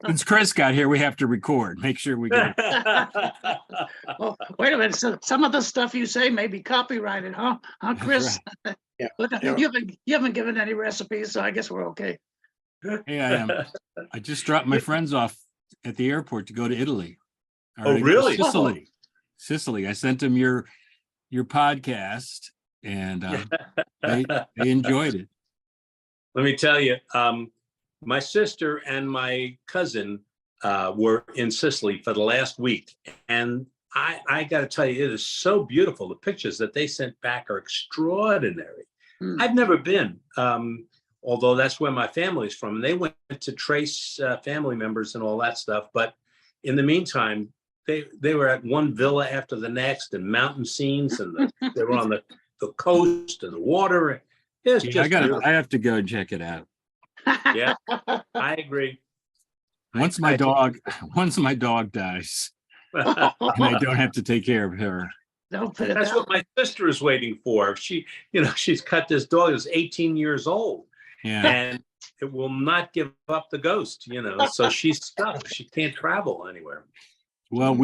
Since Chris got here, we have to record. Make sure we get it. Well, wait a minute. So some of the stuff you say may be copyrighted, huh? Huh, Chris? Right. Yeah. Look, Yeah. you haven't given any recipes, so I guess we're okay. Hey, I just dropped my friends off at the airport to go to Italy. Or Oh, to go to really? Sicily. Sicily. I sent them your podcast, and they enjoyed it. Let me tell you, my sister and my cousin were in Sicily for the last week. And I got to tell you, it is so beautiful. The pictures that they sent back are extraordinary. I've never been, although that's where my family's from. And they went to trace family members and all that stuff. But in the meantime, they were at one villa after the next, and mountain scenes, and they were on the coast and the water. It's just I have to go and check it out. Yeah, I agree. Once my dog dies, and I don't have to take care of her. Don't put it That's that what my sister is waiting for. She's cut this dog that's 18 years old, Yeah. and it will not give up the ghost, so she's stuck. She can't travel anywhere. Well,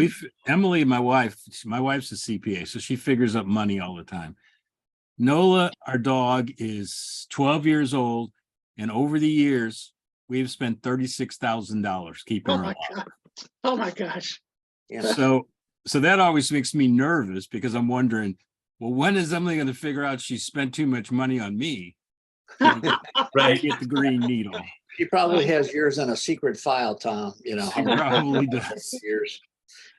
Emily, my wife's a CPA, so she figures up money all the time. Nola, our dog, is 12 years old, and over the years, we've spent $36,000 keeping her alive. God. Oh my gosh. Yeah. So that always makes me nervous, because I'm wondering, well, when is Emily going to figure out she spent too much money on me? Right. Get the green needle. She probably has yours on a secret file, Tom, She probably does. years.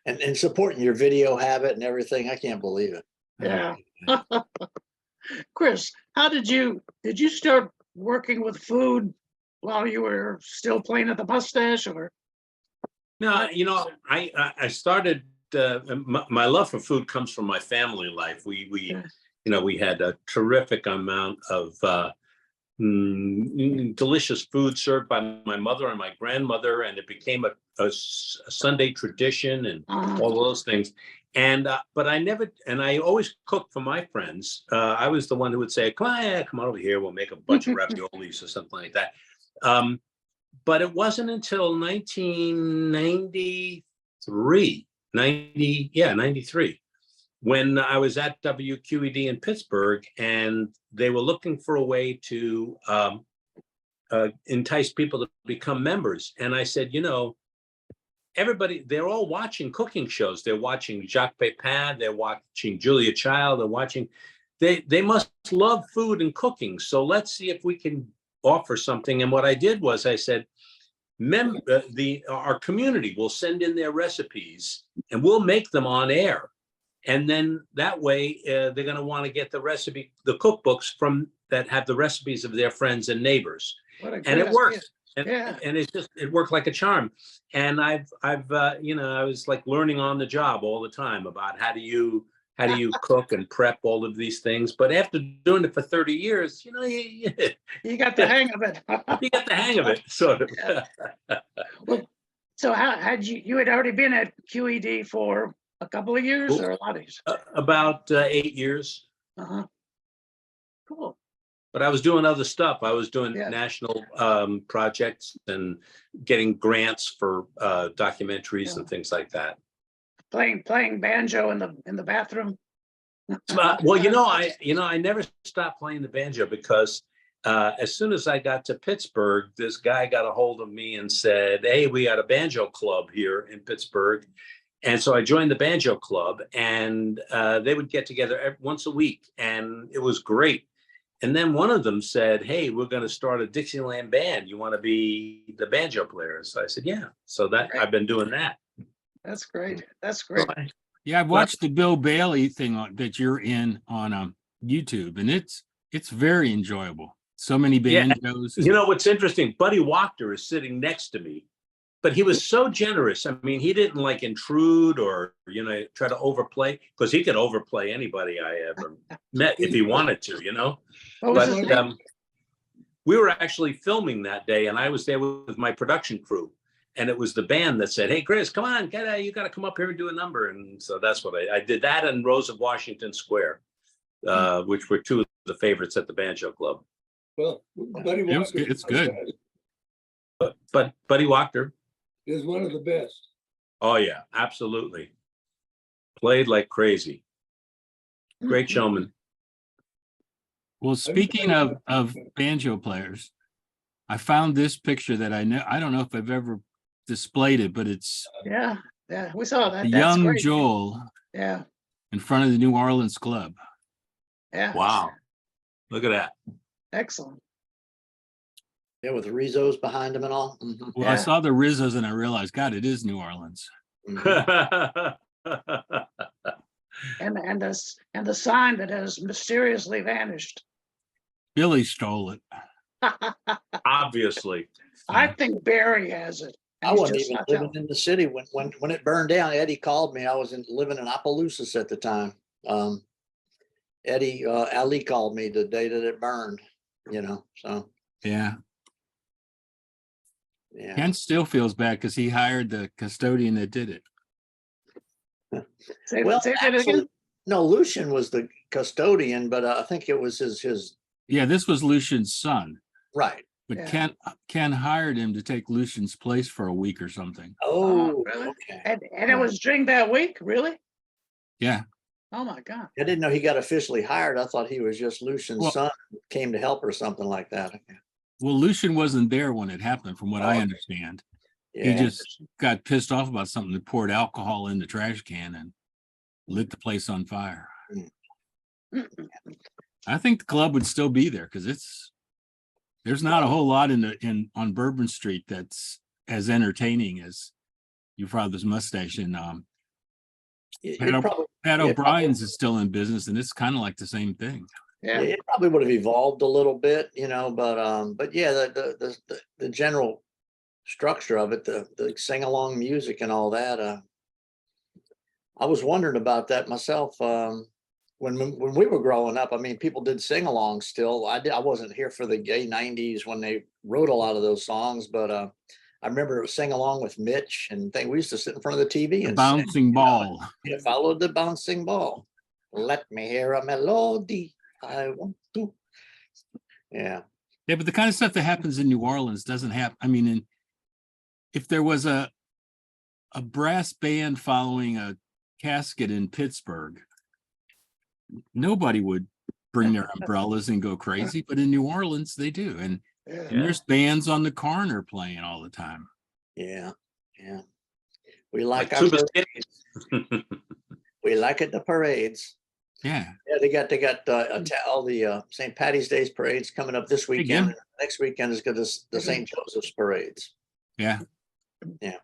And supporting your video habit and everything. I can't believe it. Yeah. Chris, how did you start working with food while you were still playing at the mustache, or? No, I started. My love for food comes from my family life. We had a terrific amount of delicious food served by my mother and my grandmother, and it became a Sunday tradition and all those things. And but I always cooked for my friends. I was the one who would say, come on over here, we'll make a bunch of raviolis or something like that. But it wasn't until 1993, 93, when I was at WQED in Pittsburgh, and they were looking for a way to entice people to become members. And I said, everybody, they're all watching cooking shows. They're watching Jacques Pepin, they're watching Julia Child, they must love food and cooking. So let's see if we can offer something. And what I did was I said, our community will send in their recipes and we'll make them on air. And then that way they're going to want to get the cookbooks that have the recipes of their friends and neighbors. And it worked. And it worked like a charm. And I was like learning on the job all the time about how do you cook and prep all of these things. But after doing it for 30 years, you got the hang of it. You got the hang of it, sort of. Well, so how had you had already been at QED for a couple of years or a lot of years? About 8 years. Cool. But I was doing other stuff. I was doing national projects and getting grants for documentaries and things like that. Playing banjo in the bathroom. Well, I never stopped playing the banjo, because as soon as I got to Pittsburgh, this guy got a hold of me and said, hey, we got a banjo club here in Pittsburgh. And so I joined the banjo club, and they would get together once a week, and it was great. And then one of them said, hey, we're going to start a Dixieland band. You want to be the banjo player? So I said, yeah. So I've been doing that. That's great. That's great. Yeah, I've watched the Bill Bailey thing that you're in on YouTube, and it's very enjoyable. So many banjos. Yeah. What's interesting? Buddy Wachter is sitting next to me, but he was so generous. I mean, he didn't like intrude or try to overplay, because he could overplay anybody I ever met if he wanted to. But we were actually filming that day, and I was there with my production crew. And it was the band that said, hey, Chris, come on, you got to come up here and do a number. And so that's what I did, that and Rose of Washington Square, which were two of the favorites at the Banjo Club. Well, Buddy Walker, it's good. But Buddy Wachter. is one of the best. Oh yeah, absolutely. Played like crazy. Great showman. Well, speaking of banjo players, I found this picture that I don't know if I've ever displayed it, but it's Yeah, yeah, we saw that. That's young great. Joel Yeah, in front of the New Orleans club. yeah. Wow. Look at that. Excellent. Yeah, with Rizzo's behind him and all. Mhm, Well, I Yeah. saw the Rizzos and I realized, God, it is New Orleans. mhm. And the sign that has mysteriously vanished. Billy stole it. Obviously. I think Barry has it. and I he's wasn't just even not living telling. in the city when it burned down. Eddie called me. I was living in Opelousas at the time. Eddie Ali called me the day that it burned. So Yeah. yeah. Ken still feels bad because he hired the custodian that did it. Say Well, say that actually, again. no, Lucian was the custodian, but I think it was his Yeah, this was Lucian's son, right. but Yeah. Ken hired him to take Lucian's place for a week or something. Oh, really? okay. And it was during that week, really? Yeah. Oh my God. I didn't know he got officially hired. I thought he was just Lucian's Well- son, came to help or something like that. Well, Lucian wasn't there when it happened, from what I Okay. understand. He Yeah. just got pissed off about something that poured alcohol in the trash can and lit the place on fire. Mm-mm. I think the club would still be there because there's not a whole lot on Bourbon Street that's as entertaining as your father's mustache. And It Pat probably, Pat yeah, O'Brien's is still in business, and it's kind of like the same thing. Yeah. it probably would have evolved a little bit, but yeah, the general structure of it, the sing along music and all that. I was wondering about that myself. When we were growing up, I mean, people did sing along still. I wasn't here for the gay 90s when they wrote a lot of those songs, but I remember sing along with Mitch and thing. We used to sit in front of the TV The and bouncing ball. sing, follow the bouncing ball. Let me hear a melody. I want to. Yeah. Yeah, but the kind of stuff that happens in New Orleans doesn't happen. I mean, if there was a brass band following a casket in Pittsburgh, nobody would bring their umbrellas and go crazy. But in New Orleans, they do. And Yeah. there's bands on the corner playing all the time. Yeah. Yeah. We like Like our Tuba parades. We like it, the parades. Yeah. Yeah, they got all the St. Patty's Day's parades coming up this weekend. Jim. Next weekend is the St. Joseph's parades. Yeah. Yeah.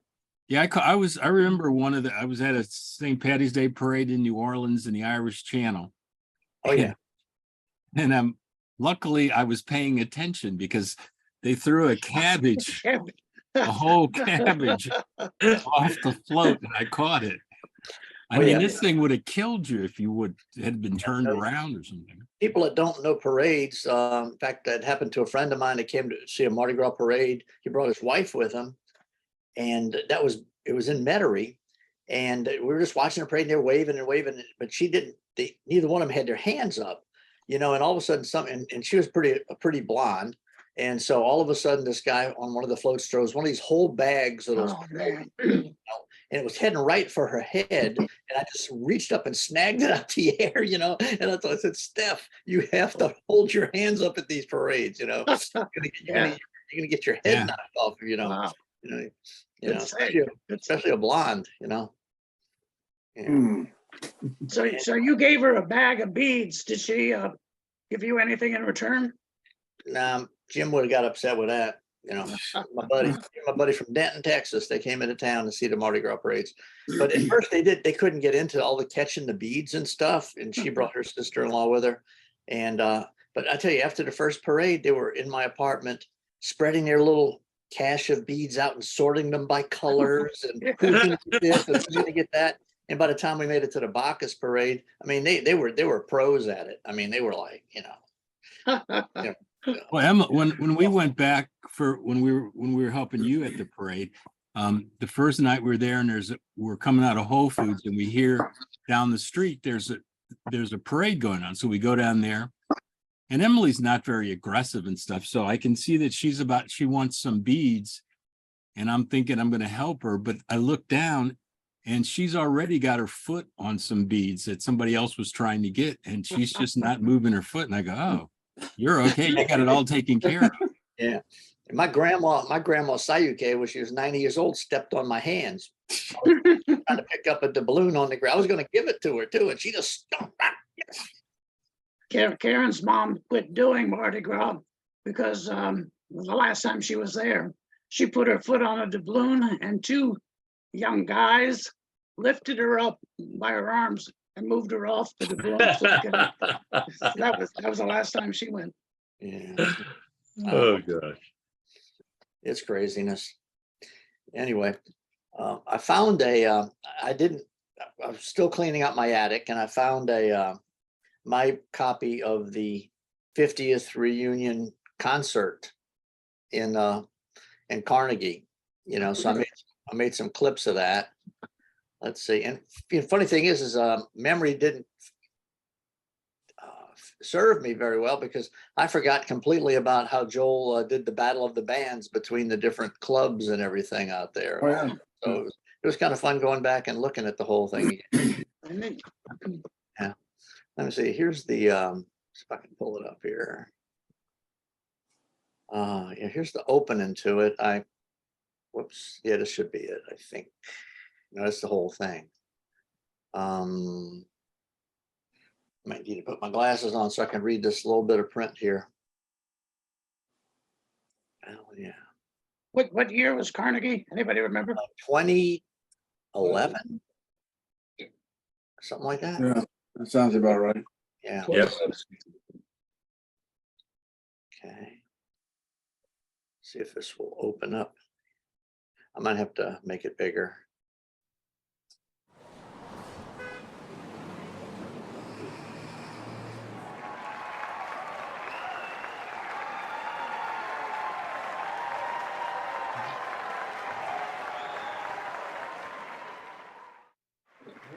Yeah, I remember I was at a St. Patty's Day parade in New Orleans in the Irish Channel. Oh yeah. And luckily I was paying attention because they threw a cabbage, a whole cabbage off the float, and I caught it. I Oh, mean, yeah. this thing would have killed you if you had been turned around or something. People that don't know parades, in fact, that happened to a friend of mine that came to see a Mardi Gras parade. He brought his wife with him, and it was in Metairie, and we were just watching the parade. And they were waving and waving, but she didn't. Neither one of them had their hands up, and all of a sudden and she was pretty blonde, and so all of a sudden this guy on one of the floats throws one of these whole bags of those. Oh, man. And it was heading right for her head. And I just reached up and snagged it out the air, and I said, Steph, you have to hold your hands up at these parades, You're gonna get your head Yeah. knocked off, Wow. Good save. especially a blonde, Yeah. So you gave her a bag of beads. Did she give you anything in return? Jim would have got upset with that. My buddy from Denton, Texas, they came into town to see the Mardi Gras parades. But at first they couldn't get into all the catching the beads and stuff. And she brought her sister-in-law with her. And but I tell you, after the first parade, they were in my apartment spreading their little cache of beads out and sorting them by colors and who's gonna get this and who's gonna get that. And by the time we made it to the Bacchus parade, I mean they were pros at it. I mean, they were like, Well, Emma, when we went back when we were helping you at the parade, the first night we were there, and we're coming out of Whole Foods, and we hear down the street there's a parade going on. So we go down there, and Emily's not very aggressive and stuff. So I can see that she wants some beads, and I'm thinking I'm going to help her, but I look down and she's already got her foot on some beads that somebody else was trying to get, and she's just not moving her foot. And I go, "Oh, you're okay. You got it all taken care of." Yeah. And my grandma Sayuke, when she was 90 years old, stepped on my hands. I was trying to pick up a doubloon on the ground. I was going to give it to her too, and she just stopped. Karen's mom quit doing Mardi Gras because the last time she was there, she put her foot on a doubloon and two young guys lifted her up by her arms and moved her off the doubloon. That was the last time she went. Yeah. Oh gosh. It's craziness. Anyway, I found I was still cleaning up my attic, and I found my copy of the 50th reunion concert in Carnegie, so I made some clips of that. Let's see. And the funny thing is memory didn't serve me very well, because I forgot completely about how Joel did the battle of the bands between the different clubs and everything out there. Oh, yeah. So it was kind of fun going back and looking at the whole thing again. Yeah. Let me see. Here's the, if I can pull it up here. Yeah, here's the opening to it. Whoops. Yeah, this should be it, I think. No, that's the whole thing. Might need to put my glasses on so I can read this little bit of print here. Oh, yeah. What year was Carnegie? Anybody remember? 2011, something like that. Yeah, that sounds about right. Yeah. Yep. Okay. See if this will open up. I might have to make it bigger.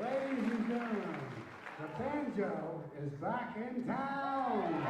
Ladies and gentlemen, the banjo is back in town.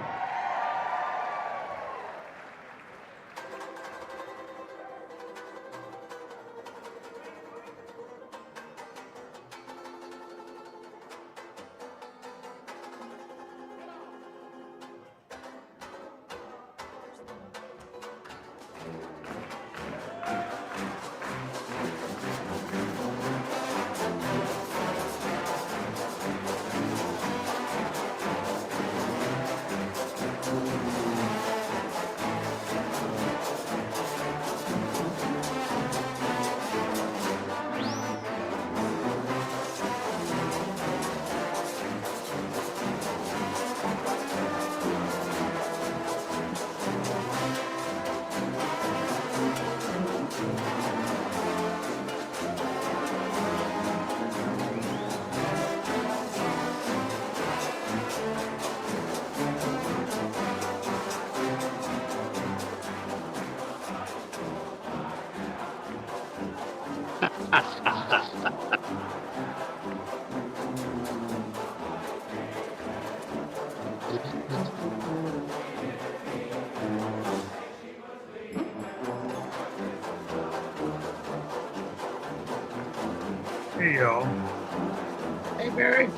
Hey, y'all. Hey, Barry.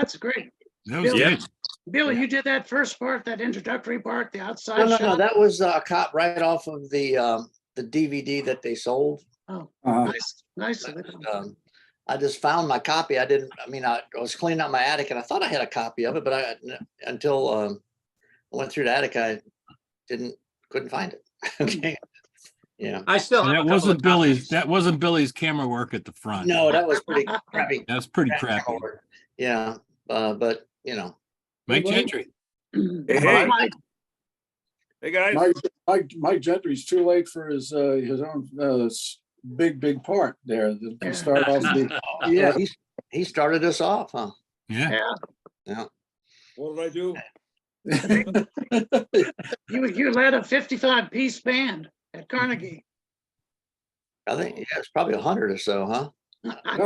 That's great. That was Bill, good. Bill, you did that first part, that introductory part, the outside No, shot? that was a cop right off of the DVD that they sold. Oh, Uh-huh. nice of them. I just found my copy. I was cleaning out my attic and I thought I had a copy of it, but until I went through the attic, I couldn't find it. Okay. Yeah. I still And have that a couple wasn't of Billy's. copies. That wasn't Billy's camera work at the front. No, that was pretty crappy. That's pretty crappy. Yeah. But Mike Gentry. Hey, Mike, hey guys. Mike Gentry's too late for his own big part there. Yeah. To start off the yeah, he started us off, huh? Yeah. yeah, Yeah. What did I do? you led a 55-piece band at Carnegie. I think it's probably 100 or so, huh? I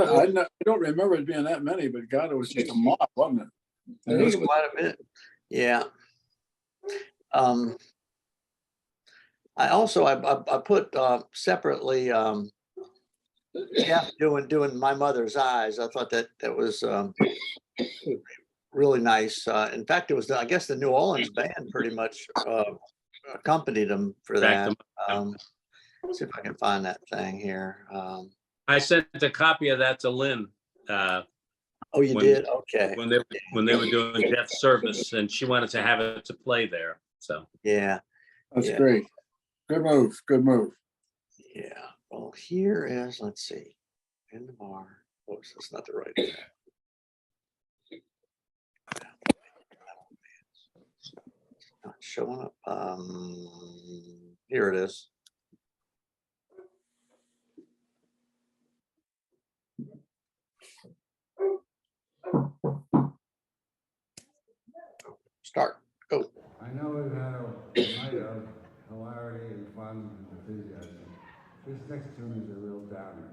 don't remember it being that many, but God, it was just a mob, wasn't it? It was quite a bit. Yeah. I also I put separately Jeff doing My Mother's Eyes. I thought that was really nice. In fact, it was I guess the New Orleans band pretty much accompanied him for Back that. See if I can find that thing here. I sent a copy of that to Lynn Oh, you when- did? Okay. when they were doing Death Service, and she wanted to have it to play there. So Yeah. That's Yeah. great. Good move. Good move. Yeah. Well, here is, let's see. In the bar. Oops, that's not the right thing. Not showing up. Here it is. Start. Go. I know we've had a night of hilarity and fun and enthusiasm. This next tune is a real downer.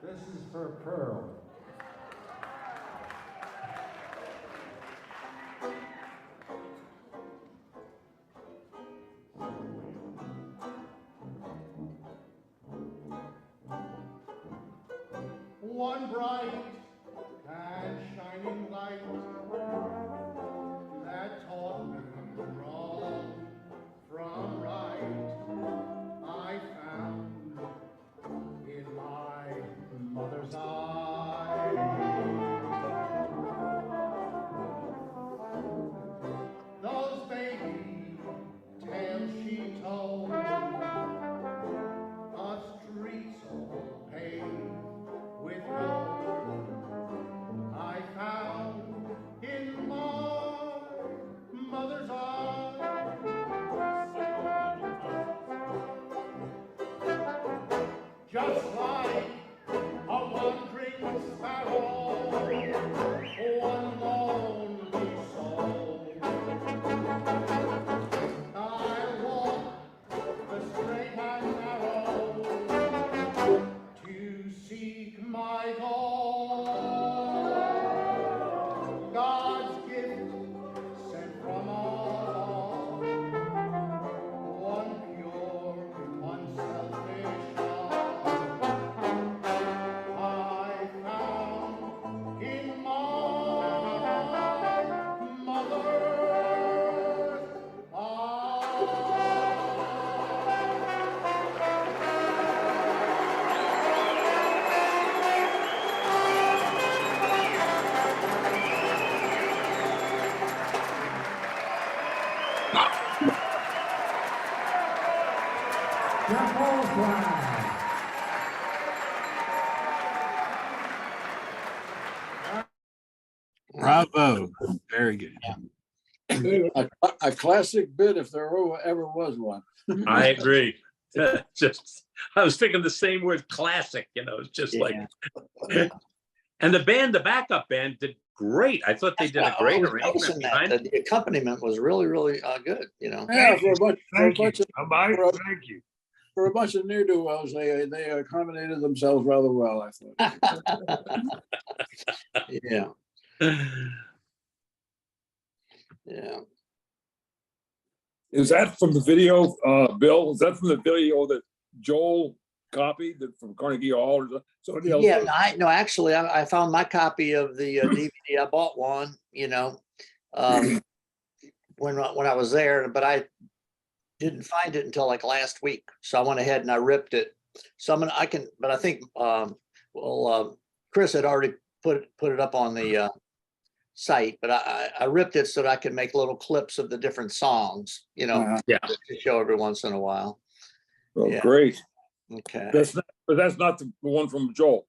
This is for Pearl. One bright and shining light that taught me wrong from right, I found in my mother's eye. Those baby tales she told, a street soul paved with gold, I found in my mother's eye. Just like a wandering sparrow, one lonely soul, I walk the straight and narrow to seek my goal. God's gift sent from above, one pure, unselfish love, I found in my mother's eyes. Temple flag. Bravo. Very good. A classic bit if there ever was one. I agree. Just I was thinking the same word, classic. It's just like. And the backup band did great. I thought they did a great arrangement behind it. The accompaniment was really, really good. Yeah, Thank for a bunch you. of Thank you. for a bunch of ne'er-do-wells, they accommodated themselves rather well, I thought. Yeah. Yeah. Is that from the video, Bill? Is that from the video that Joel copy from Carnegie Hall or somebody else? Yeah, does? no, actually, I found my copy of the DVD. I bought one, um, when I was there, but I didn't find it until like last week. So I went ahead and I ripped it. So but I think, Chris had already put it up on the site, but I ripped it so that I could make little clips of the different songs, Uh-huh. to show every once in a while. Oh, Yeah. great. Okay. But that's not the one from Joel.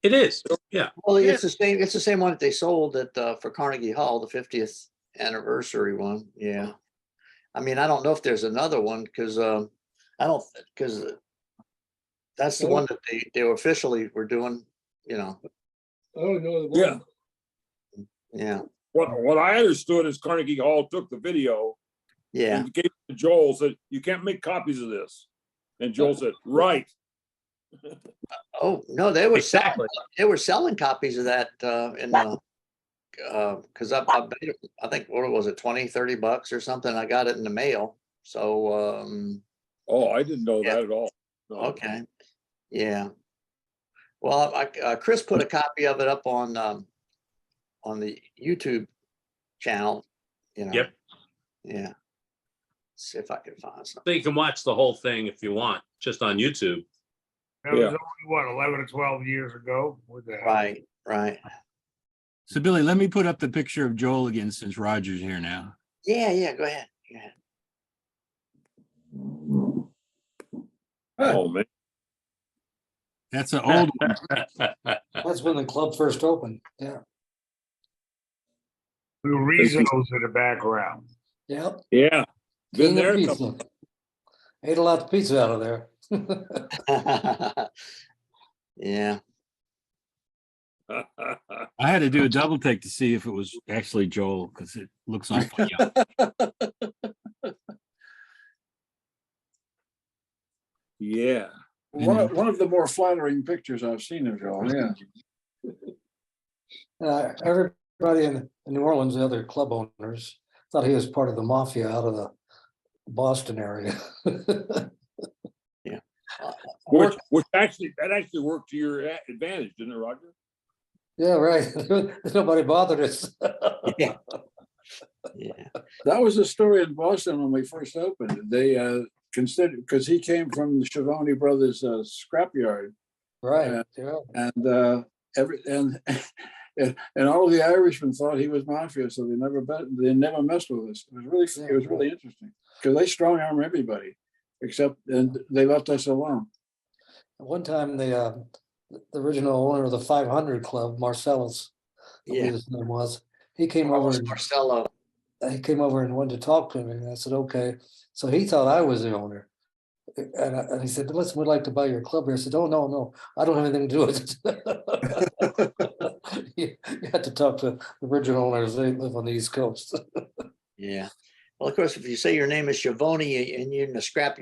It is. Yeah. Well, it's the same one that they sold for Carnegie Hall, the 50th anniversary one. Yeah. I mean, I don't know if there's another one because that's the one that they officially were doing, Oh, no. Yeah. Yeah. What I understood is Carnegie Hall took the video Yeah. and gave it to Joel, said, you can't make copies of this. And Joel said, right. Oh, no, they were selling, Exactly. copies of that in the because I think, what was it, $20-30 or something? I got it in the mail. So Oh, I didn't know Yeah. that at all. No. okay. Yeah. Well, Chris put a copy of it up on the YouTube channel, Yep. Yeah. See if I can find something. So you can watch the whole thing if you want, just on YouTube. That was Yeah. only, what, 11 or 12 years ago? What the hell? Right. So Billy, let me put up the picture of Joel again since Roger's here now. Yeah, go ahead. Oh, man. That's an old one. That's when the club first opened. Yeah. Blue Rizos in the background. Yep. Yeah. Been King of there a pizza. couple. Ate a lot of pizza out of there. Yeah. I had to do a double take to see if it was actually Joel because it looks awful young. Yeah. One of the more flattering pictures I've seen of Joel, yeah. Everybody in New Orleans, the other club owners, thought he was part of the mafia out of the Boston area. Which actually worked to your advantage, didn't it, Roger? Yeah, right. Nobody bothered us. Yeah. That was the story in Boston when we first opened. They considered, because he came from the Schiavone brothers scrapyard, Right. Yeah. and and all of the Irishmen thought he was mafia, so they never messed with us. It was really interesting because they strong arm everybody, and they left us alone. One time, the original owner of the 500 Club, Marcellus, I believe his name was, he came over. Marcello. He came over and wanted to talk to me, and I said, okay. So he thought I was the owner. And he said, listen, we'd like to buy your club here. I said, oh, no, I don't have anything to do with it. You had to talk to the original owners. They live on the East Coast. Yeah. Well, of course, if you say your name is Schiavone and you're in the scrap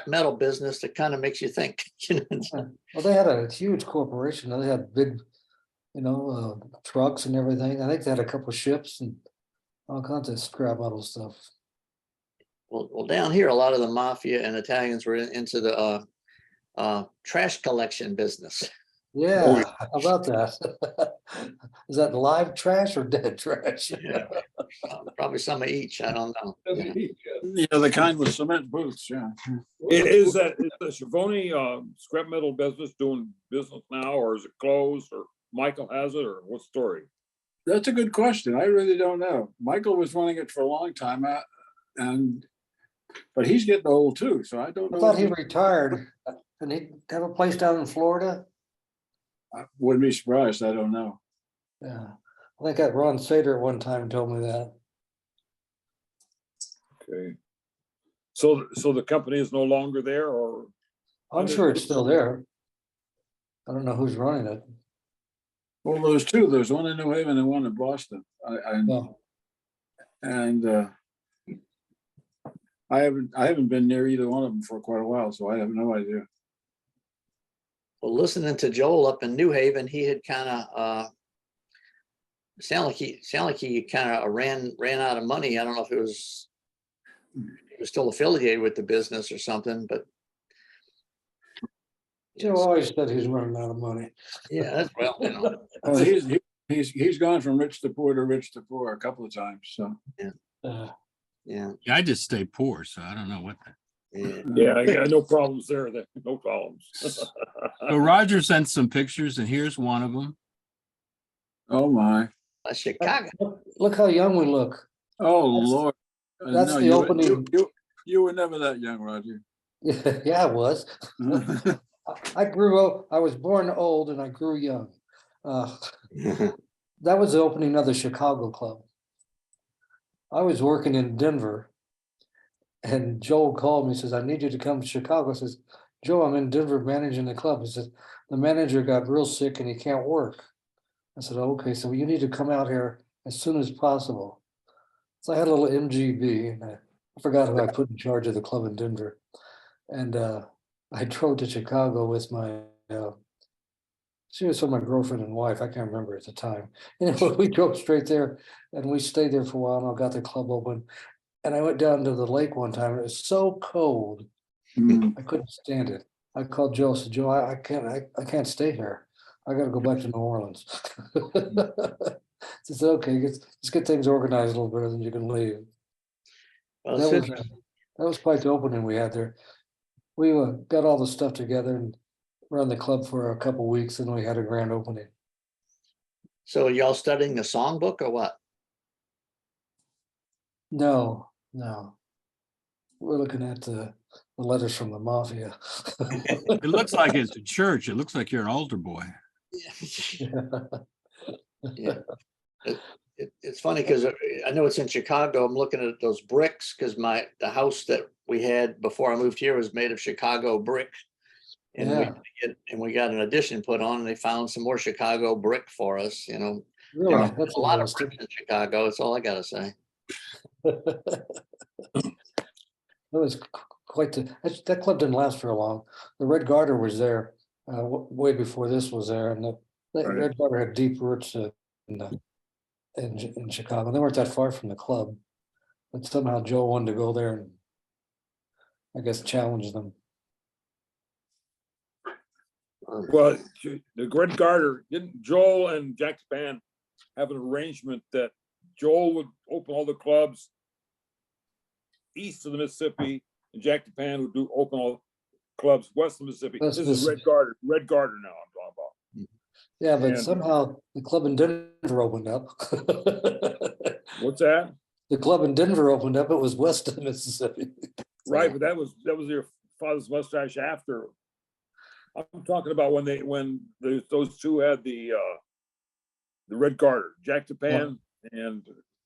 metal business, that kind of makes you think. Well, they had a huge corporation. They had big, trucks and everything. I think they had a couple of ships and all kinds of scrap metal stuff. Well, down here, a lot of the mafia and Italians were into the trash collection business. Yeah, how about that? Is that live trash or dead trash? Yeah. Probably some of each. I don't know. Yeah, the kind with cement booths. Yeah. Is the Schiavone scrap metal business doing business now, or is it closed, or Michael has it, or what story? That's a good question. I really don't know. Michael was running it for a long time, but he's getting old too, so I don't know. I thought he retired. Did he have a place down in Florida? I wouldn't be surprised. I don't know. Yeah, I think that Ron Sater at one time told me that. Okay. So the company is no longer there, or? I'm sure it's still there. I don't know who's running it. Well, there's two. There's one in New Haven and one in Boston. I haven't been near either one of them for quite a while, so I have no idea. Well, listening to Joel up in New Haven, he had kind of sound like he kind of ran out of money. I don't know if it was he was still affiliated with the business or something, but. Joe always said he's running out of money. Yeah, that's well, you know, Well, he's gone from rich to poor a couple of times, so. Uh, yeah, Yeah, I just stay poor, so I don't know what. yeah. Yeah, I got no problems there, no problems. So Roger sent some pictures, and here's one of them. Oh, my. Chicago. Look how young we look. Oh, That's- Lord. that's No, the opening. You were never that young, Roger. Yeah, I was. I grew up, I was born old and I grew young. That was the opening of the Chicago club. I was working in Denver. And Joel called me, says, I need you to come to Chicago. I says, Joe, I'm in Denver managing the club. He says, the manager got real sick and he can't work. I said, okay, so you need to come out here as soon as possible. So I had a little MGB and I forgot who I put in charge of the club in Denver. And I drove to Chicago with my, she was with my girlfriend and wife. I can't remember at the time. Anyway, we drove straight there and we stayed there for a while and I got the club open. And I went down to the lake one time. And it was so cold. I couldn't stand it. I called Joe, said, Joe, I can't stay here. I gotta go back to New Orleans. He said, okay, let's get things organized a little better, then you can leave. Well, That since, was quite the opening we had there. We got all the stuff together and run the club for a couple weeks and we had a grand opening. so y'all studying the songbook or what? No. We're looking at the letters from the mafia. It looks like it's a church. It looks like you're an altar boy. Yeah. It's funny because I know it's in Chicago. I'm looking at those bricks because the house that we had before I moved here was made of Chicago brick. And we got an addition put on and they found some more Chicago brick for us, you know. Really, There's that's a lot of interesting. bricks in Chicago. That's all I gotta say. That was quite that club didn't last for long. The Red Garter was there way before this was there, and the Right. Red Garter had deep roots in Chicago. They weren't that far from the club, but somehow Joe wanted to go there and I guess challenge them. Well, the Red Garter, didn't Joel and Jack Span have an arrangement that Joel would open all the clubs east of the Mississippi and Jack Japan would open all clubs west of the Mississippi. West This is Red Garter now I'm talking about. Yeah, but And- somehow the club in Denver opened up. What's that? The club in Denver opened up. It was west of the Mississippi. Right, but that was your father's mustache after. I'm talking about when those two had the Red Garter, Jack Japan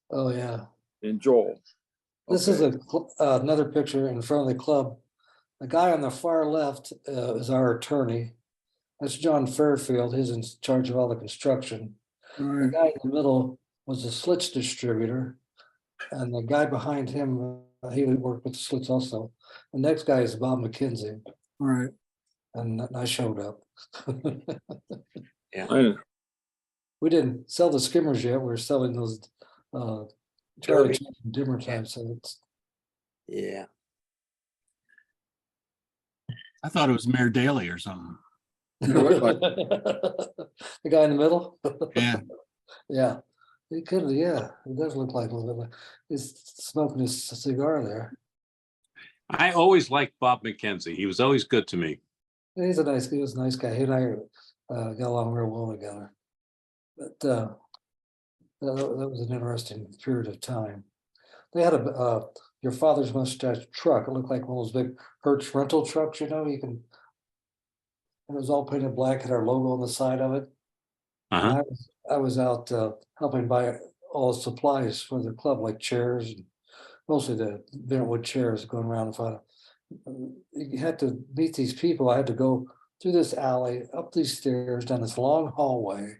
Oh yeah. and Joel. This is another picture in front of the club. The guy on the far left is our attorney. That's John Fairfield. He's in charge of all the construction. The guy in the middle was a slits distributor. And the guy behind him, he would work with the slits also. The next guy is Bob McKenzie. All right. And I showed up. Yeah. We didn't sell the skimmers yet. We were selling those Charlie Chaplin dimmer types. So it's Yeah. I thought it was Mayor Daley or something. the guy in the middle. Yeah. Yeah, he could. Yeah, it does look like a little bit. Like he's smoking his cigar there. I always liked Bob McKenzie. He was always good to me. He was a nice guy. He and I got along real well together. But that was an interesting period of time. They had your father's mustache truck. It looked like one of those big Hertz rental trucks, you know. And it was all painted black, had our logo on the side of it. Uh-huh. And I was out helping buy all the supplies for the club, like chairs, and mostly the bentwood chairs, going around and find. You had to meet these people. I had to go through this alley, up these stairs, down this long hallway,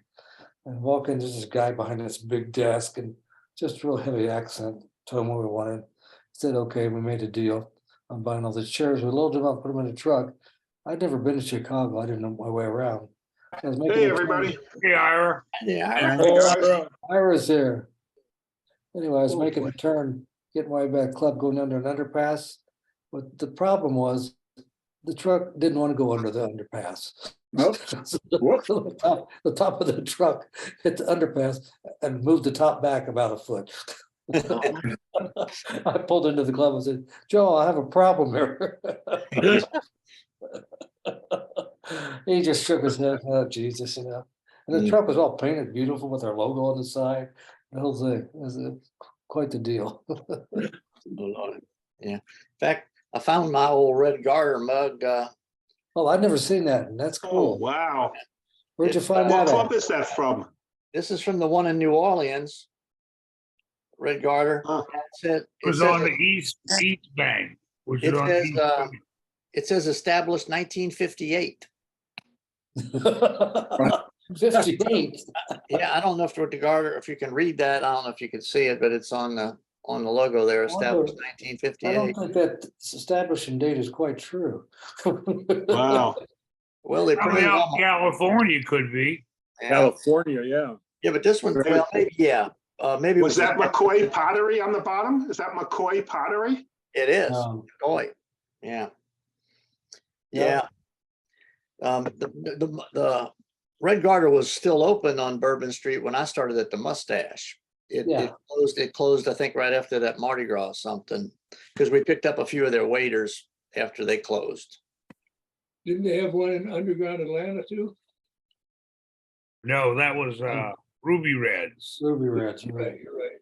and walk into this guy behind this big desk and just real heavy accent. Told him what we wanted. He said, okay, we made a deal. I'm buying all these chairs. We loaded them up, put them in a truck. I'd never been to Chicago. I didn't know my way around. I was making Hey, a turn. everybody. Hey, Ira. Yeah. Oh, Ira's there. Anyway, I was making a turn getting YFM club going under an underpass. But the problem was the truck didn't want to go under the underpass. Nope. So Whoops. the top of the truck hit the underpass and moved the top back about a foot. I pulled into the club and said, Joe, I have a problem here. He just shook his head. Oh, Jesus, you know. And the truck was all painted beautiful with our logo on the side. The whole thing it was quite the deal. Oh, Lord. Yeah. In fact, I found my old Red Garter mug. Oh, I've never seen that. And that's Oh, cool. wow. Where'd you It's, find What that club at? is that from? This is from the one in New Orleans. Red Garter. Huh. It It was says, on the East Bank. Was it it on the says, East Bank? it says established 1958. 58. Yeah, I don't know if Red Garter, if you can read that. I don't know if you can see it, but it's on the logo there, established I don't 1958. think that establishing date is quite true. Wow. Well, they Probably printed out all in California could be. yeah, California, yeah. yeah, but this one, Right. well, maybe, yeah. Maybe it Was that McCoy Pottery on the bottom? Is that McCoy Pottery? It is. Um, Boy, yeah. Yeah. Yeah. The Red Garter was still open on Bourbon Street when I started at the Mustache. Yeah. It closed, I think, right after that Mardi Gras or something, because we picked up a few of their waiters after they closed. Didn't they have one in underground Atlanta too? No, that was Ruby Reds. Ruby Reds, right.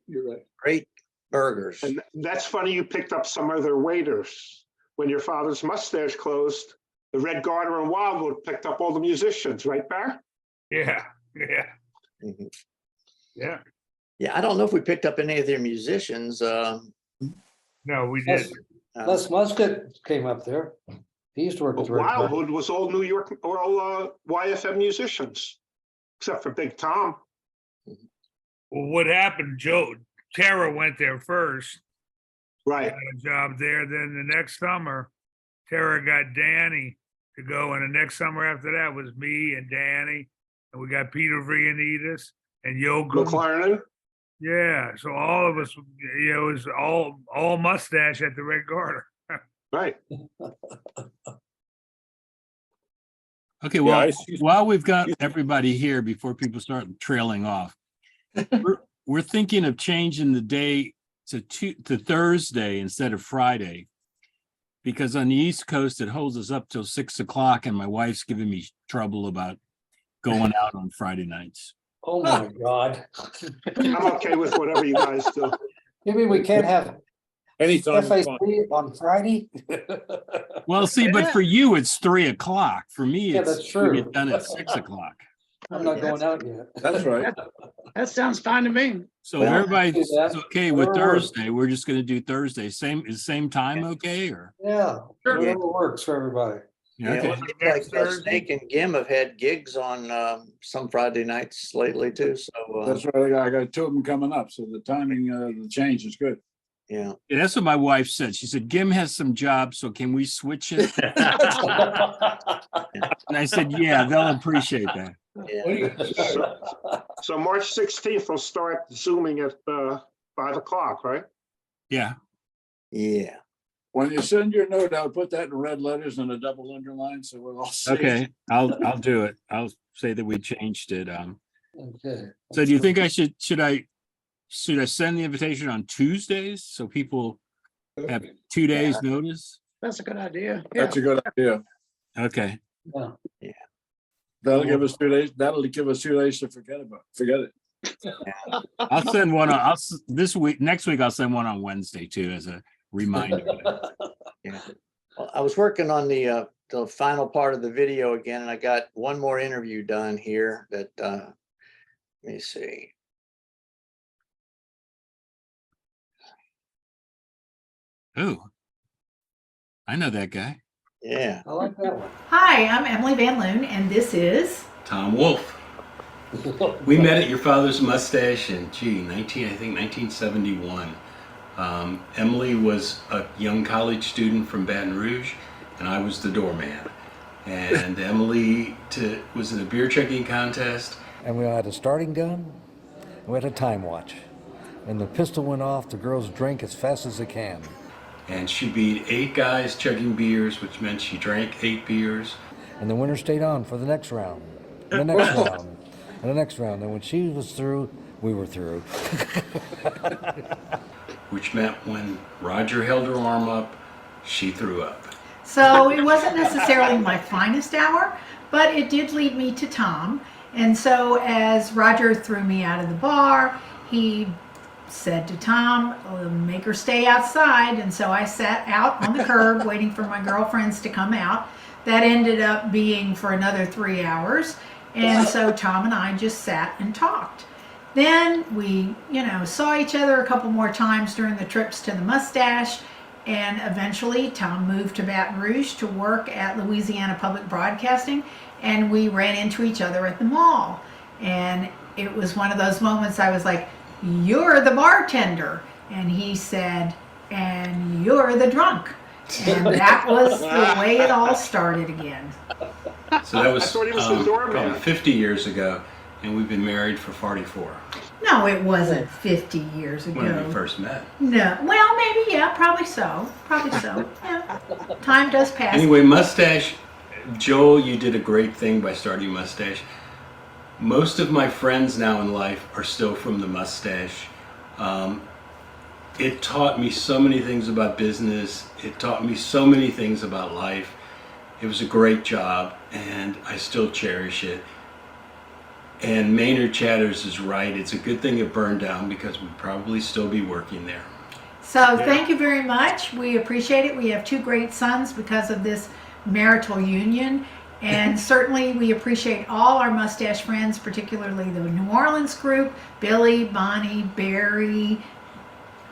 You're right. Great burgers. And that's funny you picked up some of their waiters. When your father's Mustache closed, the Red Garter and Wildwood picked up all the musicians, right, Bear? Yeah, yeah, Mhm. yeah. Yeah, I don't know if we picked up any of their musicians. No, we Les, did. Les Muscat came up there. He used to work But with Red Garter. Wildwood was all New York, all YFM musicians, except for Big Tom. Well, what happened, Joe? Tara went there first, Right. got a job there. Then the next summer, Tara got Danny to go, and the next summer after that was me and Danny, and we got Peter Vrianides and Yoga. McLaren. Yeah, so all of us, you know, it was all Mustache at the Red Garter. Right. Okay, Yeah, well, I see. while we've got everybody here before people start trailing off, we're thinking of changing the day to Thursday instead of Friday. Because on the East Coast, it holds us up till 6 o'clock and my wife's giving me trouble about going out on Friday nights. Oh my God. I'm okay with whatever you guys do. You mean we can't have Anytime. FAC fine. on Friday? Well, see, but for you, it's 3 o'clock. For me, Yeah, it's that's we true. get done at 6 o'clock. I'm not going out yet. That's right. That sounds fine to me. So if Well, everybody's do that. okay with Whatever works. Thursday, we're just gonna do Thursday. Same time, okay? Or Yeah, Sure. whatever works for everybody. yeah, Yeah, okay. well, it seems like Thursday? Snake and Gim have had gigs on some Friday nights lately too. So That's right. I got two of them coming up, so the timing, the change is good. yeah. Yeah, that's what my wife said. She said, Gim has some jobs, so can we switch it? And I said, yeah, they'll appreciate that. Yeah. So March 16th, we'll start Zooming at 5 o'clock, right? Yeah. Yeah. When you send your note, I'll put that in red letters and a double underline, so we'll all see. it. Okay, I'll do it. I'll say that we changed it. Okay. So do you think I should I send the invitation on Tuesdays so people have 2 days notice? That's a good idea. That's a good idea. Okay. Yeah. That'll give us 2 days. That'll give us 2 days to forget it. I'll send one on next week I'll send one on Wednesday too as a reminder. Yeah. Well, I was working on the final part of the video again, and I got one more interview done here that let me see. Oh, I know that guy. Yeah. I like that one. Hi, I'm Emily Van Loon, and this is Tom Wolf. We met at your father's mustache in 1971. Emily was a young college student from Baton Rouge, and I was the doorman. And Emily was in a beer checking contest. And we had a starting gun, and we had a time watch. and the pistol went off, the girls drank as fast as they can. And she beat 8 guys chugging beers, which meant she drank 8 beers. And the winner stayed on for the next round, and the next round, and the next round. And when she was through, we were through. Which meant when Roger held her arm up, she threw up. So it wasn't necessarily my finest hour, but it did lead me to Tom. And so as Roger threw me out of the bar, he said to Tom, make her stay outside. And so I sat out on the curb waiting for my girlfriends to come out. That ended up being for another 3 hours. And so Tom and I just sat and talked. Then we, saw each other a couple more times during the trips to the Mustache. And eventually Tom moved to Baton Rouge to work at Louisiana Public Broadcasting. And we ran into each other at the mall. And it was one of those moments I was like, you're the bartender. And he said, and you're the drunk. And that was the way it all started again. So that was, I thought he was the doorman. probably 50 years ago, and we've been married for 44 No, it wasn't 50 years ago. when we first met. No, well, maybe, yeah, probably so. Probably so. Yeah. Time does pass. Anyway, Mustache, Joel, you did a great thing by starting Mustache. Most of my friends now in life are still from the Mustache. It taught me so many things about business. It taught me so many things about life. It was a great job, and I still cherish it. And Maynard Chatters is right. It's a good thing it burned down because we'd probably still be working there. So thank you very much. We appreciate it. We have 2 great sons because of this marital union. And certainly we appreciate all our Mustache friends, particularly the New Orleans group, Billy, Bonnie, Barry,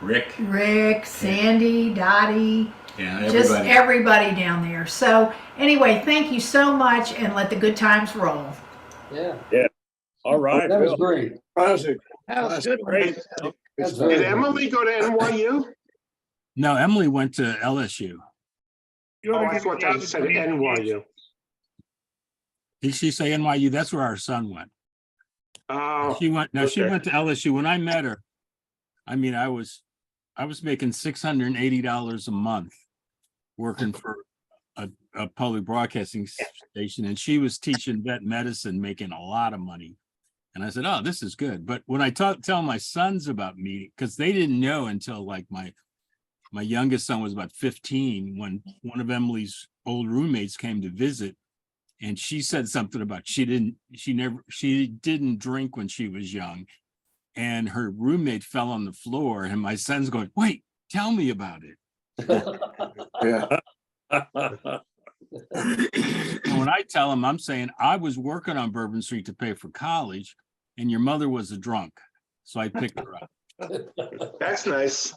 Rick, Sandy, Dottie, Yeah, just everybody. everybody down there. So anyway, thank you so much, and let the good times roll. Yeah, All right. that was Bill. great. Classic. That was good. Great. That's Did very Emily go to NYU? No, Emily went to LSU. You Oh, ought to I give thought me the that said opportunity to NYU. Did she say NYU? That's where our son went. Oh, She went. No, she okay. went to LSU. When I met her, I mean, I was making $680 a month working for a public broadcasting station, and she was teaching vet medicine, making a lot of money. And I said, "Oh, this is good." But when I tell my sons about me, because they didn't know until like my youngest son was about 15, when one of Emily's old roommates came to visit, and she said something about she didn't drink when she was young, and her roommate fell on the floor, and my son's going, "Wait, tell me about it." Yeah. And when I tell him, I'm saying I was working on Bourbon Street to pay for college, and your mother was a drunk, so I picked her up. That's nice.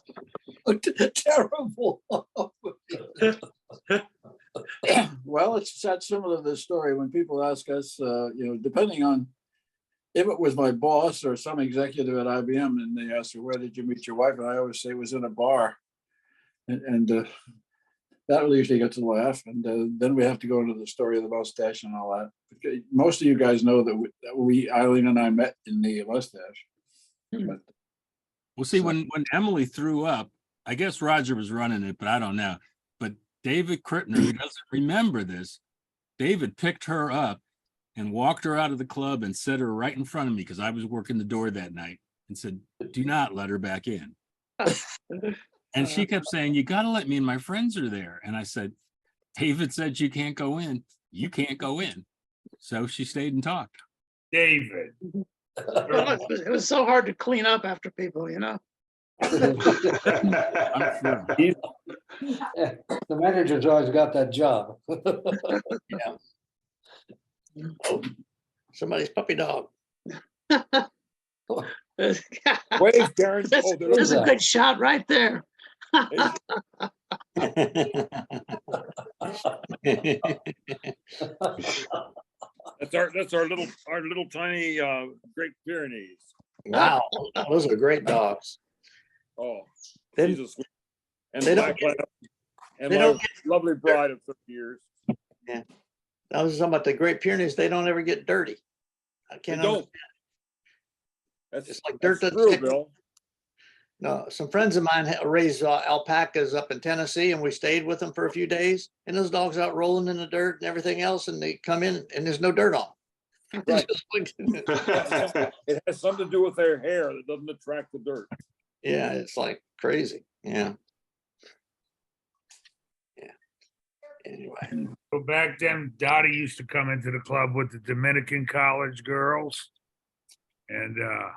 Terrible. Well, it's that similar to the story when people ask us, depending on if it was my boss or some executive at IBM, and they ask her, where did you meet your wife? And I always say it was in a bar. And that usually gets a laugh. And then we have to go into the story of the mustache and all that. Most of you guys know that we Eileen and I met in the mustache. But Well, see, when Emily threw up, I guess Roger was running it, but I don't know. But David Krittner, who doesn't remember this, David picked her up and walked her out of the club and set her right in front of me because I was working the door that night and said, "Do not let her back in." And she kept saying, "You got to let me in. My friends are there." And I said, "David said you can't go in. You can't go in." So she stayed and talked. David. It was so hard to clean up after people, I'm sure. Yeah, the manager's always got that job. Somebody's puppy dog. That's, Wave, Karen. Oh, there that's is a good shot right there. That's our little tiny Great Pyrenees. Wow, those are great dogs. Oh, They- she's a sweet. And they don't Black Lab, and they my don't lovely bride of 30 years. I was talking about the Great Pyrenees. They don't ever get dirty. I They can't don't. understand. That's It's like dirt that's doesn't true, stick. Bill. No, some friends of mine raised alpacas up in Tennessee, and we stayed with them for a few days. And those dogs out rolling in the dirt and everything else, and they come in and there's no dirt on them. Right. Just like- It has something to do with their hair that doesn't attract the dirt. yeah, it's like crazy. Yeah. Yeah. Anyway, So back then, Dottie used to come into the club with the Dominican college girls. And Her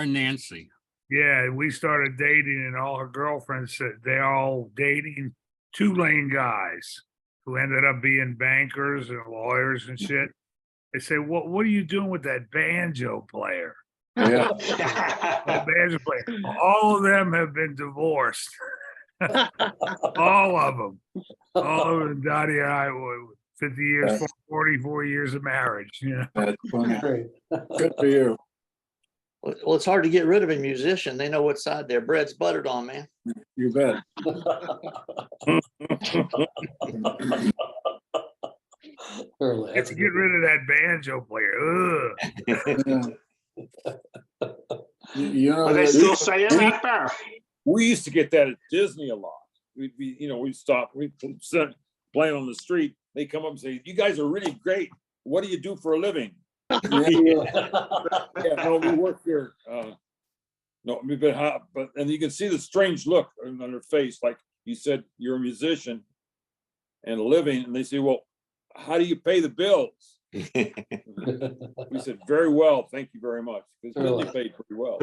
and Nancy. yeah, we started dating, and all her girlfriends said they all dating two-lane guys who ended up being bankers and lawyers and shit. They say, what are you doing with that banjo player? Yeah. That banjo player. All of them have been divorced. All of them. All of them. Dottie and I were 50 years, 44 years of marriage. You know? That's funny. Great. Good for you. well, it's hard to get rid of a musician. They know what side their bread's buttered on, man. You bet. Really, Get that's to a get good rid of that banjo player. Ugh. Yeah. You know, Are they that- still saying that, Bear? We used to get that at Disney a lot. We'd be, we'd stop, we'd playing on the street. They come up and say, "You guys are really great. What do you do for a living?" Yeah, no, we work here. No, but and you can see the strange look on her face, like you said, you're a musician and a living, and they say, "Well, how do you pay the bills?" We said, "Very well, thank you very much," because Really? Disney paid pretty well.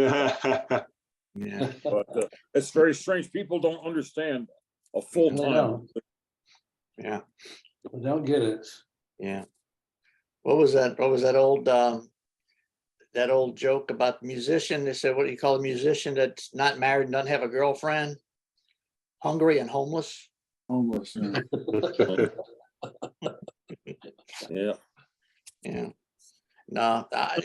Yeah. But it's very strange. People don't understand a full They time. don't. Yeah. I don't get it. Yeah. What was that? What was that old joke about the musician? They said, what do you call a musician that's not married and doesn't have a girlfriend? Hungry and homeless. Homeless. Yeah. Yeah. Yeah. No, I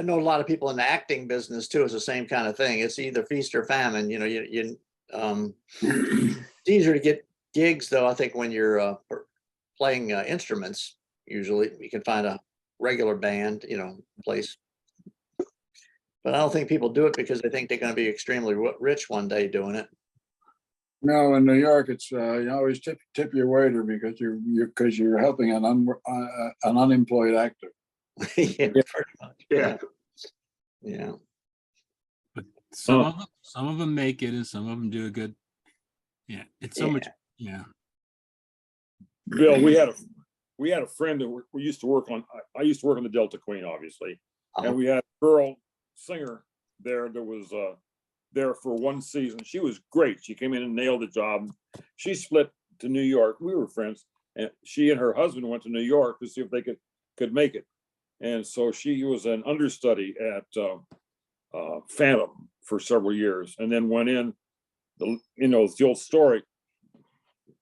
know a lot of people in the acting business too. It's the same kind of thing. It's either feast or famine. It's easier to get gigs though. I think when you're playing instruments, usually you can find a regular band, place. But I don't think people do it because they think they're going to be extremely rich one day doing it. No, in New York, it's you always tip your waiter because you're helping an unemployed actor. Yeah, pretty much. Yeah. Yeah. Some of them make it, and some of them do a good. Yeah, it's so much. Yeah. Bill, we had a friend that we used to work on. I used to work on the Delta Queen, obviously, and we had a girl singer there that was there for one season. She was great. She came in and nailed the job. She split to New York. We were friends, and she and her husband went to New York to see if they could make it. And so she was an understudy at Phantom for several years, and then went in. It's the old story.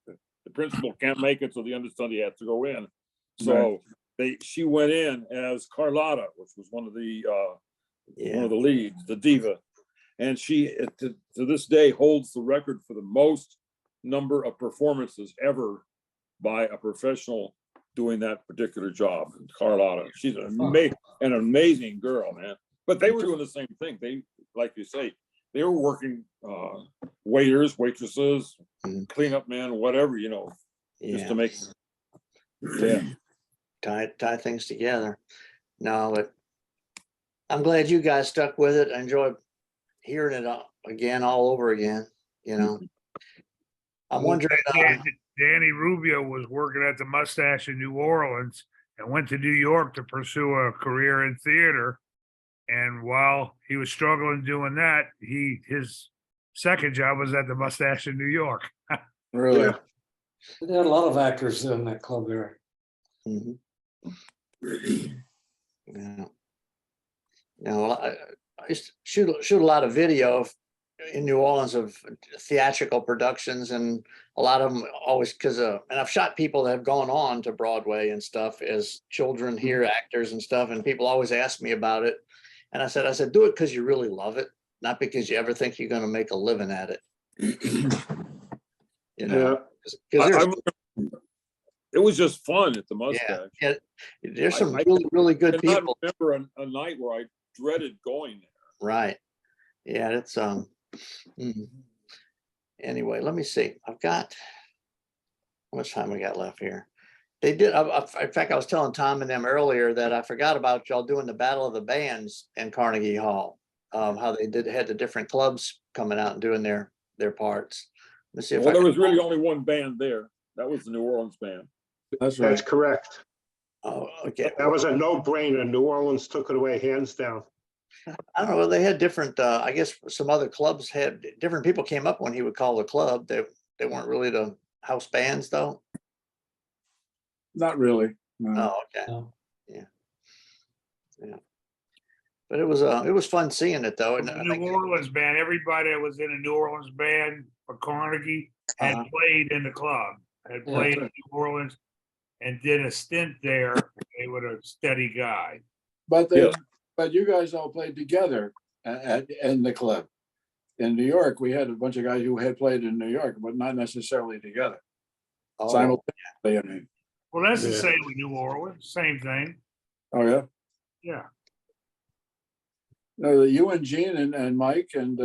The principal can't make it, so the understudy has to go in. So she went in as Carlotta, which was one of the leads, the diva, and she to this day holds the record for the most number of performances ever by a professional doing that particular job. Carlotta, she's an amazing girl, man. But they were doing the same thing. They, like you say, they were working waiters, waitresses, cleanup men, whatever, just to make tie things together. No, but I'm glad you guys stuck with it. I enjoyed hearing it again, all over again. I'm wondering. Danny Rubio was working at the Mustache in New Orleans and went to New York to pursue a career in theater. And while he was struggling doing that, his second job was at the Mustache in New York. Really? Yeah. They had a lot of actors in that club there. Mhm. Yeah. I used to shoot a lot of video in New Orleans of theatrical productions, and a lot of them always and I've shot people that have gone on to Broadway and stuff as children here, actors and stuff, and people always ask me about it. And I said, do it because you really love it, not because you ever think you're going to make a living at it. it was just fun at the Mustache. Yeah, there's some really good I cannot people. remember a night where I dreaded going there. Right. Yeah, it's mm. Anyway, let me see. I've got how much time we got left here. They did. In fact, I was telling Tom and them earlier that I forgot about y'all doing the Battle of the Bands in Carnegie Hall. How they had the different clubs coming out and doing their parts. Let's see if Well, I there can, was really only one band there. That was the New Orleans band. That's That's right. correct. oh, okay. That was a no-brainer. New Orleans took it away hands down. I don't know. They had different. I guess some other clubs had different people came up when he would call the club. They weren't really the house bands though. Not really. No. Oh, okay. No. Yeah. But it was fun seeing it though. And The I New think, Orleans band, everybody that was in a New Orleans band for Carnegie had Uh-huh. played in the club, had Yeah. played in New Orleans and did a stint there. They were a steady guy. But Yeah. but you guys all played together in the club. In New York, we had a bunch of guys who had played in New York, but not necessarily together. oh, Simultaneously, I mean. Well, that's the Yeah. same with New Orleans, same thing. Oh, yeah. Yeah. No, you and Gene and Mike and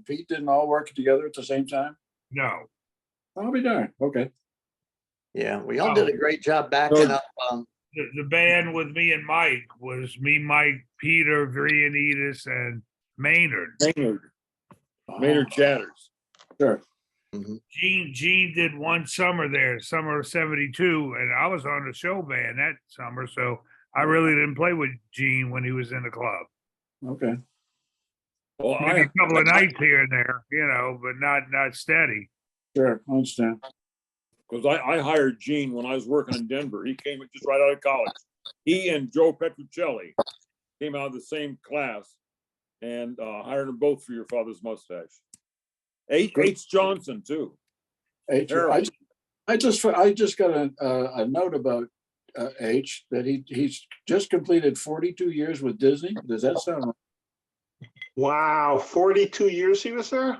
Pete didn't all work together at the same time? No. I'll be darned. Okay. yeah, we all did a great job backing Good. up. The band with me and Mike was me, Mike, Peter, Vrianides, and Maynard. Maynard Chatters. Sure. Gene did one summer there, summer of '72, and I was on the show band that summer, so I really didn't play with Gene when he was in the club. Okay. Well, Maybe a couple of nights here and there, but not steady. Sure. I understand. because I hired Gene when I was working in Denver. He came just right out of college. He and Joe Petruccelli came out of the same class, and hired them both for Your Father's Mustache. H. Johnson too. H. I just got a note about H that he's just completed 42 years with Disney. Does that sound right? Wow, 42 years he was there?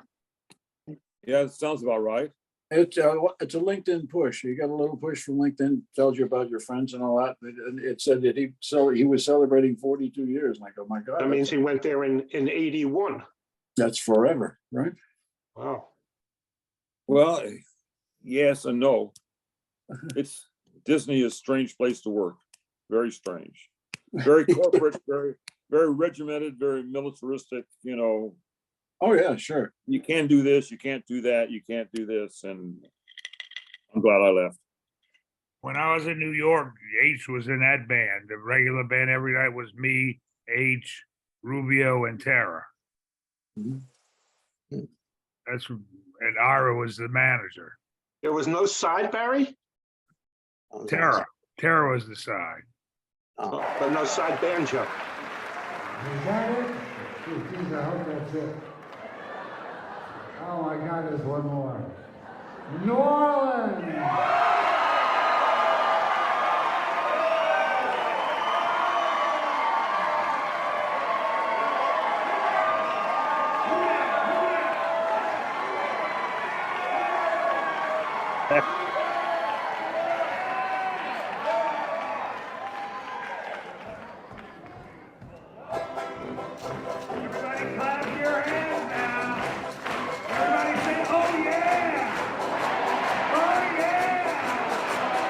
Yeah, it sounds about right. It's a LinkedIn push. You got a little push from LinkedIn, tells you about your friends and all that. And it said that he was celebrating 42 years. And I go, my God. That means he went there in 81. That's forever, right? Wow. Well, yes and no. It's Disney is a strange place to work. Very strange. Very corporate, very regimented, very militaristic, Oh yeah, sure. You can't do this, you can't do that, you can't do this. And I'm glad I left. When I was in New York, H was in that band. The regular band every night was me, H, Rubio, and Tara. Mhm. And Ira was the manager. There was no side, Barry? Tara was the side. But no side banjo. Is that it? Geez, I hope that's it. Oh my God, there's one more. New Orleans! Everybody clap your hands now. Everybody say, oh yeah! Oh yeah!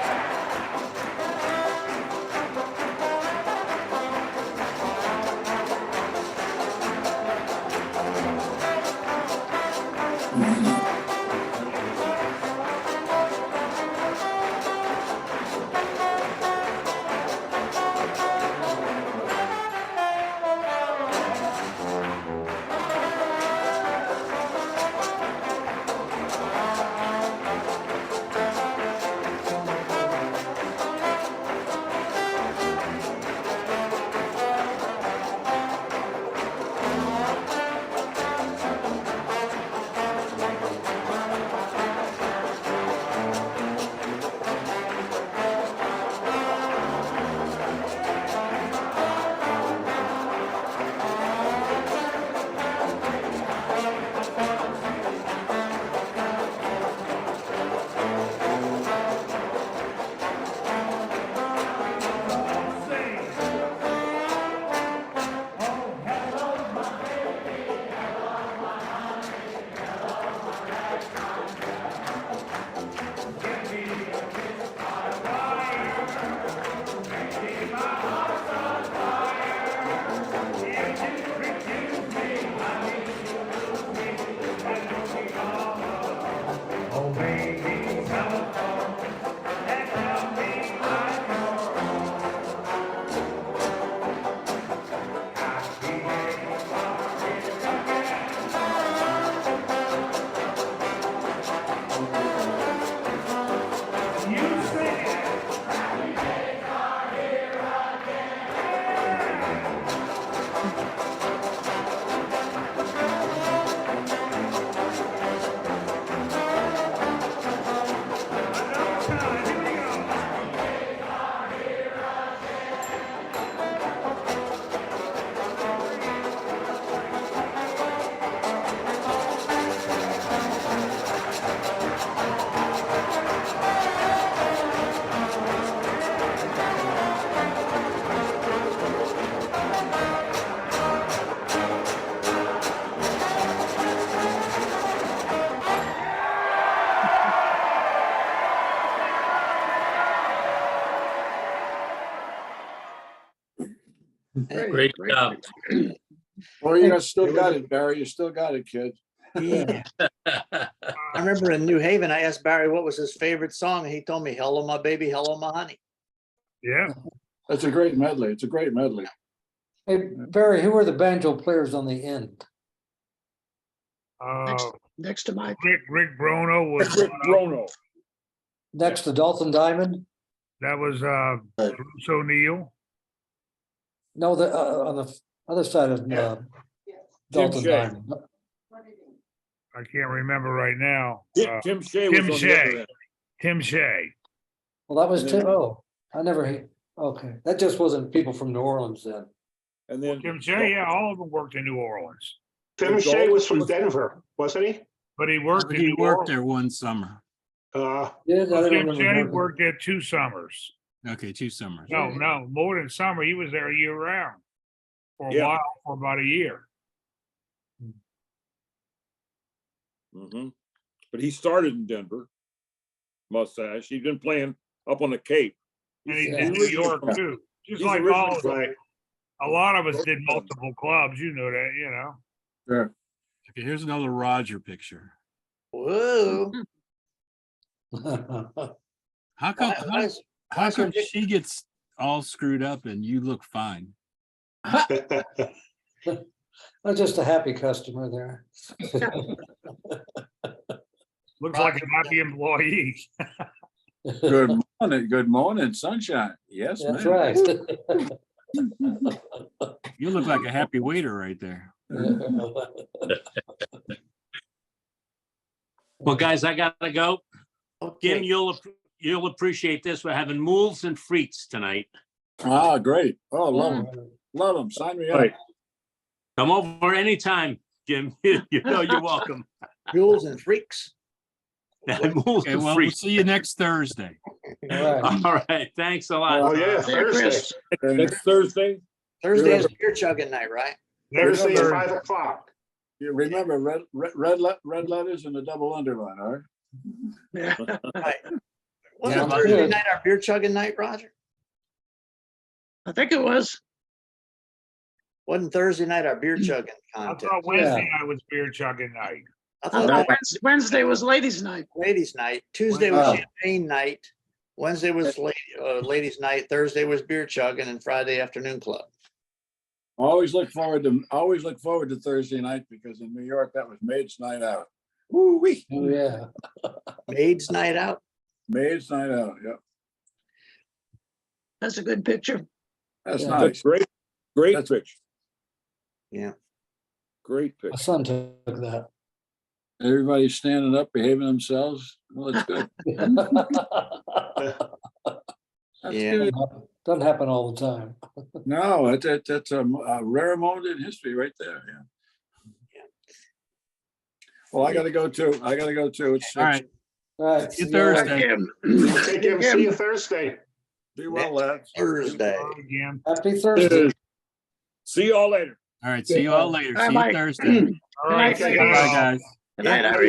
Great job. Well, you still got it, Barry. You still got it, kid. Yeah. I remember in New Haven, I asked Barry what was his favorite song. And he told me, "Hello, my baby. Hello, my honey." Yeah. That's a great medley. It's a great medley. Hey, Barry, who are the banjo players on the end? Next to Mike. Rick Brono was Rick Brono. Next to Dalton Diamond? that was Bruce O'Neill. No, the, on the other side of, Dalton Shea. Diamond. I can't remember right now. Tim Shea was Tim on the Shea. other end. Tim Shea. Well, that was Tim, oh, I never, okay, that just wasn't people from New Orleans then. And then. Tim Shea, yeah, all of them worked in New Orleans, Tim Shea was from Denver, wasn't he? but he worked in He New worked Orleans. there one summer. Yeah, I Tim remember Shea working. worked there 2 summers. Okay, 2 summers. No, more than summer. He was there year round for a Yeah. while, for about a year. Mhm. But he started in Denver. Mustache. He'd been playing up on the Cape. And he Yeah. did New York too. Just He's like originally all of from- us. Right. A lot of us did multiple clubs, you know that, you know. Sure. Okay, here's another Roger picture. Whoa. How come, Why is- how is her come dick- she gets all screwed up and you look fine? I'm just a happy customer there. Looks like a happy employee. Good morning, sunshine. Yes, That's ma'am. right. You look like a happy waiter right there. Well, guys, I gotta go. Jim, Okay. you'll appreciate this. We're having mules and frites tonight. Ah, great. Oh, love them. Love them. Sign me up. Right. Come over anytime, Jim. You know you're welcome. Mules and freaks. Mules Okay, and well, we'll frites. see you next Thursday. All right. All right, thanks a lot. Oh, yeah, Yeah, Thursday. Chris. Next Thursday. Thursday is beer chugging night, right? Thursday at Thursday. 5 o'clock. You remember red letters and a double underline, all right? Yeah. Right. Yeah, Wasn't I'm Thursday good. night our beer chugging night, Roger? I think it was. Wasn't Thursday night our beer chugging I contest? thought Wednesday night was beer chugging night. I I thought thought that Wednesday was ladies' night. was ladies' night. Tuesday was Wow. champagne night. Wednesday was ladies' night. Thursday was beer chugging, and Friday afternoon club. Always look forward to Thursday night because in New York, that was Maid's Night Out. Woo-wee. Oh, yeah. Maids' night out. Maid's Night Out, yeah. That's a good picture. That's Yeah. nice. Great That's- pitch. Yeah. Great My pitch. son took that. Everybody's standing up, behaving themselves. Well, that's good. That's Yeah. good. Doesn't happen all the time. No, that's a rare moment in history right there, yeah. Well, I gotta go too. It's All right, All right. see you see you later. Thursday. Kim. Okay, Kim, see you Thursday. Be well, lads. Thursday. Jim. Happy Thursday. See y'all later. All right, see you all later. See you Bye-bye. Thursday. All right. Good night, Bye, guys. Good night, Irene.